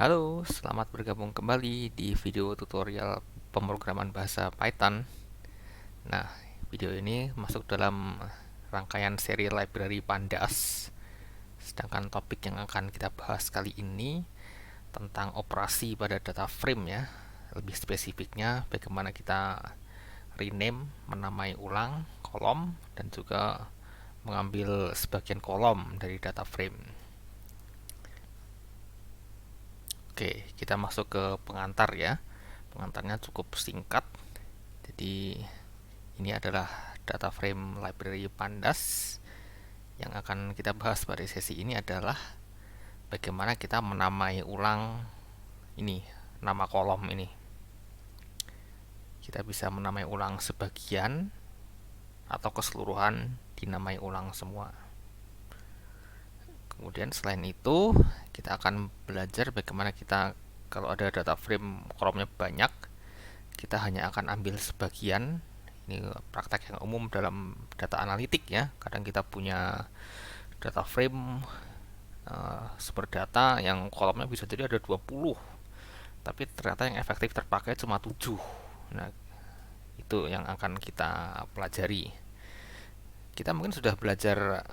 Halo, selamat bergabung kembali di video tutorial pemrograman bahasa Python. Nah, video ini masuk dalam rangkaian seri library Pandas. Sedangkan topik yang akan kita bahas kali ini tentang operasi pada data frame ya. Lebih spesifiknya bagaimana kita rename, menamai ulang kolom dan juga mengambil sebagian kolom dari data frame. Oke, kita masuk ke pengantar ya. Pengantarnya cukup singkat. Jadi ini adalah data frame library Pandas. Yang akan kita bahas pada sesi ini adalah bagaimana kita menamai ulang ini, nama kolom ini. Kita bisa menamai ulang sebagian atau keseluruhan dinamai ulang semua. Kemudian selain itu, kita akan belajar bagaimana kita kalau ada data frame kolomnya banyak, kita hanya akan ambil sebagian. Ini praktek yang umum dalam data analitik ya. Kadang kita punya data frame sumber data yang kolomnya bisa jadi ada 20, tapi ternyata yang efektif terpakai cuma 7. Nah, itu yang akan kita pelajari. Kita mungkin sudah belajar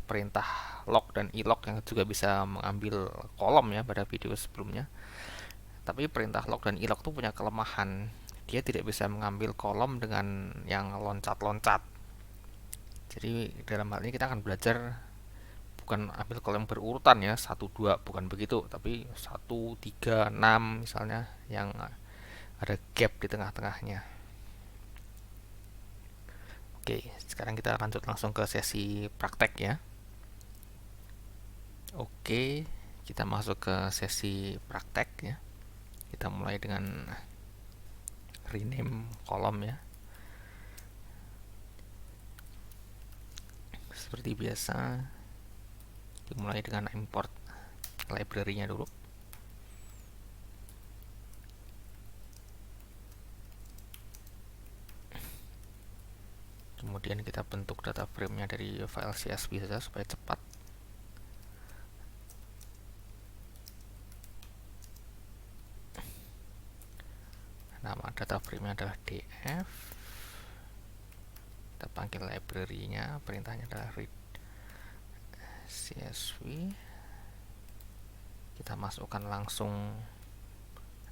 perintah log dan ilog yang juga bisa mengambil kolom ya pada video sebelumnya. Tapi perintah log dan ilog tuh punya kelemahan. Dia tidak bisa mengambil kolom dengan yang loncat-loncat. Jadi dalam hal ini kita akan belajar bukan ambil kolom berurutan ya, 1 2 bukan begitu, tapi 1 3 6 misalnya yang ada gap di tengah-tengahnya. Oke, sekarang kita lanjut langsung ke sesi praktek ya. Oke, kita masuk ke sesi praktek ya. Kita mulai dengan rename kolom ya. Seperti biasa, dimulai dengan import library-nya dulu. Kemudian kita bentuk data frame-nya dari file CSV saja supaya cepat. Nama data frame-nya adalah df. Kita panggil library-nya, perintahnya adalah read CSV. Kita masukkan langsung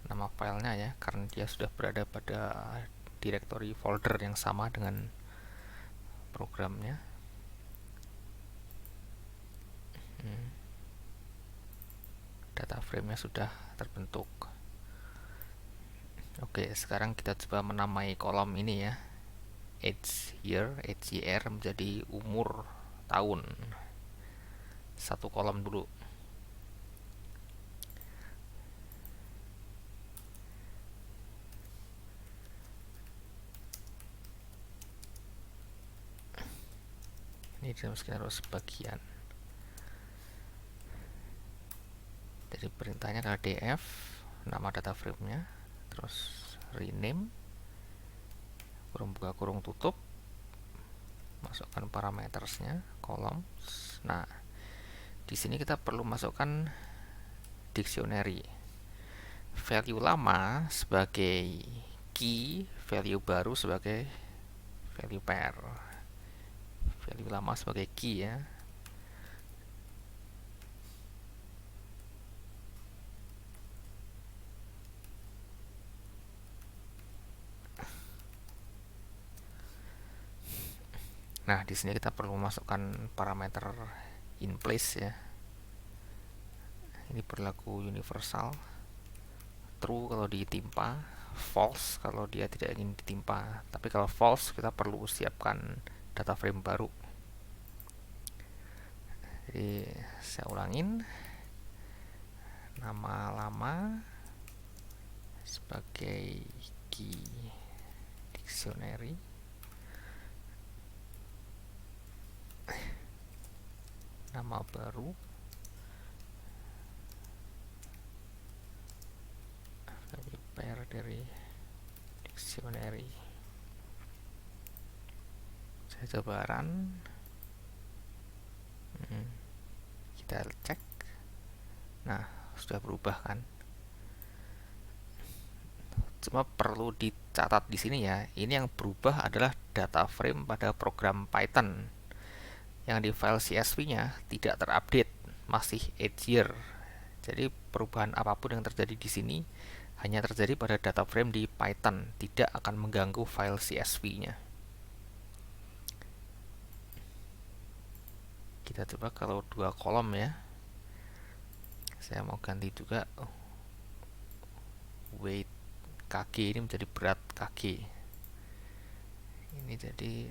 nama filenya ya, karena dia sudah berada pada directory folder yang sama dengan programnya. Data frame-nya sudah terbentuk. Oke, sekarang kita coba menamai kolom ini ya. Age year menjadi umur tahun. Satu kolom dulu. Ini dimasukin harus sebagian. Jadi perintahnya adalah df, nama data frame-nya, terus rename, kurung buka kurung tutup, masukkan parametersnya, kolom. Nah, di sini kita perlu masukkan dictionary. Value lama sebagai key, value baru sebagai value pair. Value lama sebagai key ya. Nah, di sini kita perlu masukkan parameter in place ya. Ini berlaku universal. True kalau ditimpa, false kalau dia tidak ingin ditimpa. Tapi kalau false, kita perlu siapkan data frame baru. Jadi saya ulangin, nama lama sebagai key dictionary, nama baru value pair dari dictionary. Saya coba run. Kita cek. Nah, sudah berubah kan. Cuma perlu dicatat di sini ya, ini yang berubah adalah data frame pada program Python. Yang di file CSV-nya tidak terupdate, masih 8 year. Jadi perubahan apapun yang terjadi di sini hanya terjadi pada data frame di Python, tidak akan mengganggu file CSV-nya. Kita coba kalau 2 kolom ya. Saya mau ganti juga weight kaki ini menjadi berat kaki. Ini jadi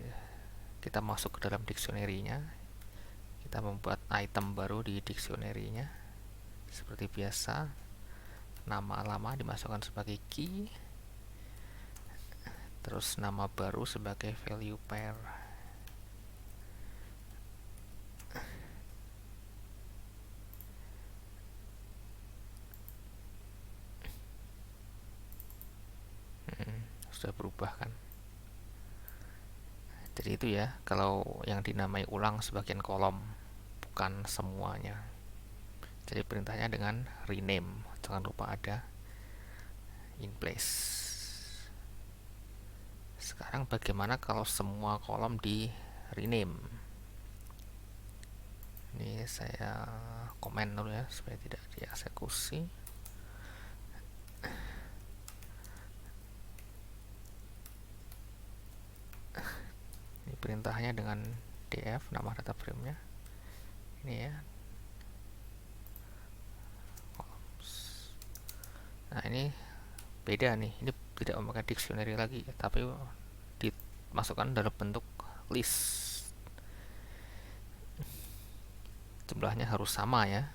kita masuk ke dalam dictionary-nya. Kita membuat item baru di dictionary-nya. Seperti biasa, nama lama dimasukkan sebagai key, terus nama baru sebagai value pair. Sudah berubah kan. Jadi itu ya, kalau yang dinamai ulang sebagian kolom, bukan semuanya. Jadi perintahnya dengan rename, jangan lupa ada in place. Sekarang bagaimana kalau semua kolom di rename? Ini saya komen dulu ya supaya tidak dieksekusi. Ini perintahnya dengan df, nama data frame-nya. Ini ya. Nah, ini beda nih. Ini tidak memakai dictionary lagi, tapi dimasukkan dalam bentuk list. Jumlahnya harus sama ya.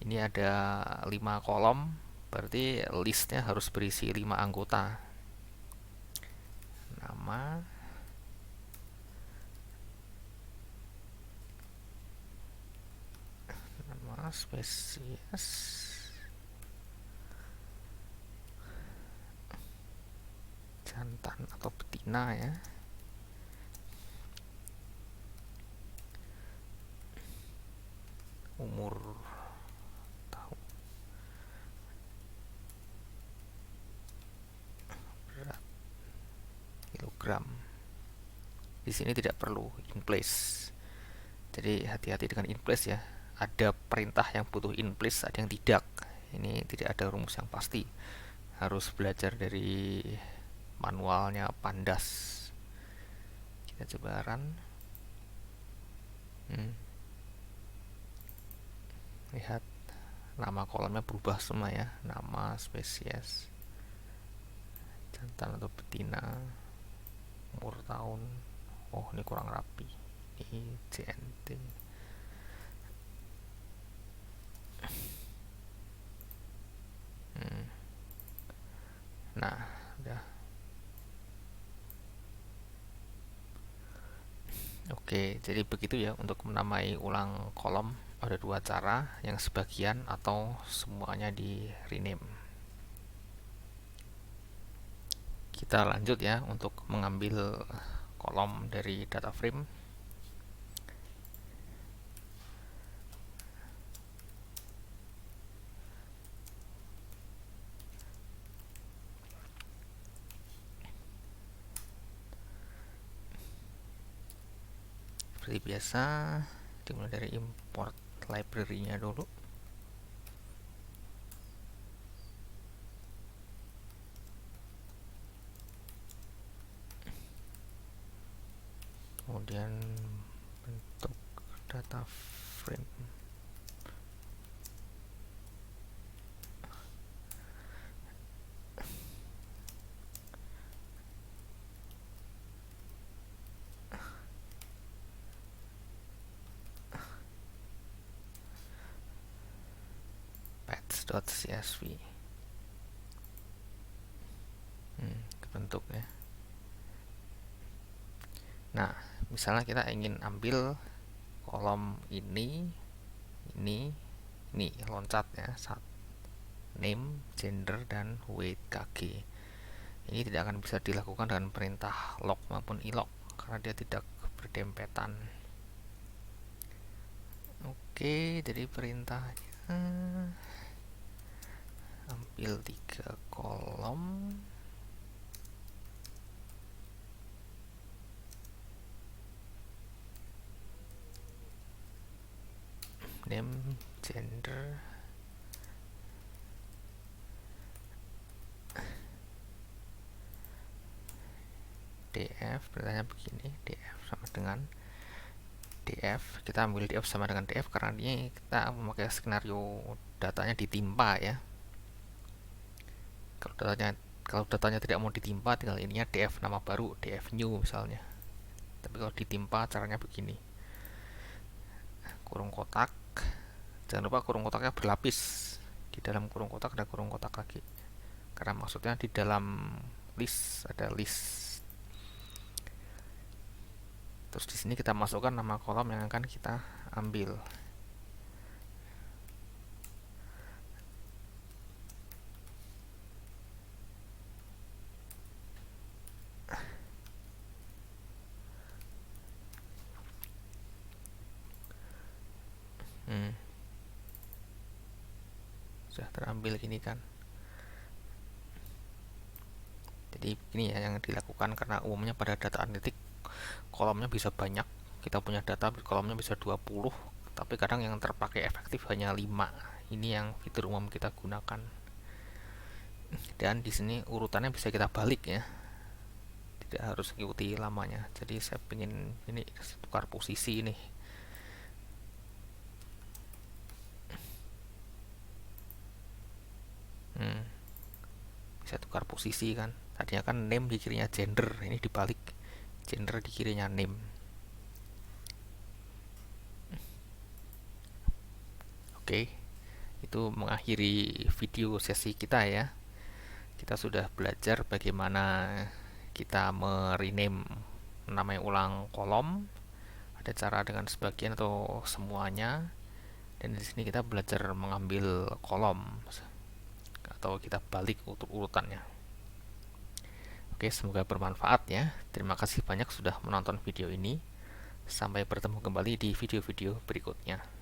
Ini ada 5 kolom, berarti listnya harus berisi 5 anggota. Nama, spesies, jantan atau betina ya, umur tahun, berat kilogram. Di sini tidak perlu in place, jadi hati-hati dengan in place ya. Ada perintah yang butuh in place, ada yang tidak. Ini tidak ada rumus yang pasti, harus belajar dari manualnya Pandas. Kita coba run. Lihat, nama kolomnya berubah semua ya. Nama, spesies, jantan atau betina, umur tahun. Oh, ini kurang rapi. Ini JNT. Nah, udah. Oke, jadi begitu ya untuk menamai ulang kolom. Ada 2 cara, yang sebagian atau semuanya di rename. Kita lanjut ya untuk mengambil kolom dari data frame. Seperti biasa, dimulai dari import library-nya dulu. Kemudian bentuk data frame. Paths.csv. Kebentuk ya. Nah, misalnya kita ingin ambil kolom ini, loncat ya, name, gender, dan weight kg. Ini tidak akan bisa dilakukan dengan perintah log maupun ilog karena dia tidak berdempetan. Oke, jadi perintahnya ambil 3 kolom, name, gender, df. Pertanyaan begini, df sama dengan df. Kita ambil df sama dengan df karena ini kita memakai skenario datanya ditimpa ya. Kalau datanya tidak mau ditimpa, tinggal ininya df nama baru, df new misalnya. Tapi kalau ditimpa caranya begini, kurung kotak. Jangan lupa kurung kotaknya berlapis. Di dalam kurung kotak ada kurung kotak lagi. Karena maksudnya di dalam list ada list. Terus di sini kita masukkan nama kolom yang akan kita ambil. Sudah terambil gini kan. Jadi ini ya yang dilakukan, karena umumnya pada data analitik kolomnya bisa banyak. Kita punya data kolomnya bisa 20, tapi kadang yang terpakai efektif hanya 5. Ini yang fitur umum kita gunakan. Dan di sini urutannya bisa kita balik ya. Tidak harus ikuti lamanya. Jadi saya ingin ini tukar posisi ini. Bisa tukar posisi kan. Tadinya kan name di kirinya gender, ini dibalik. Gender di kirinya name. Oke, itu mengakhiri video sesi kita ya. Kita sudah belajar bagaimana kita merename, menamai ulang kolom. Ada cara dengan sebagian atau semuanya. Dan di sini kita belajar mengambil kolom atau kita balik urutannya. Oke, semoga bermanfaat ya. Terima kasih banyak sudah menonton video ini. Sampai bertemu kembali di video-video berikutnya.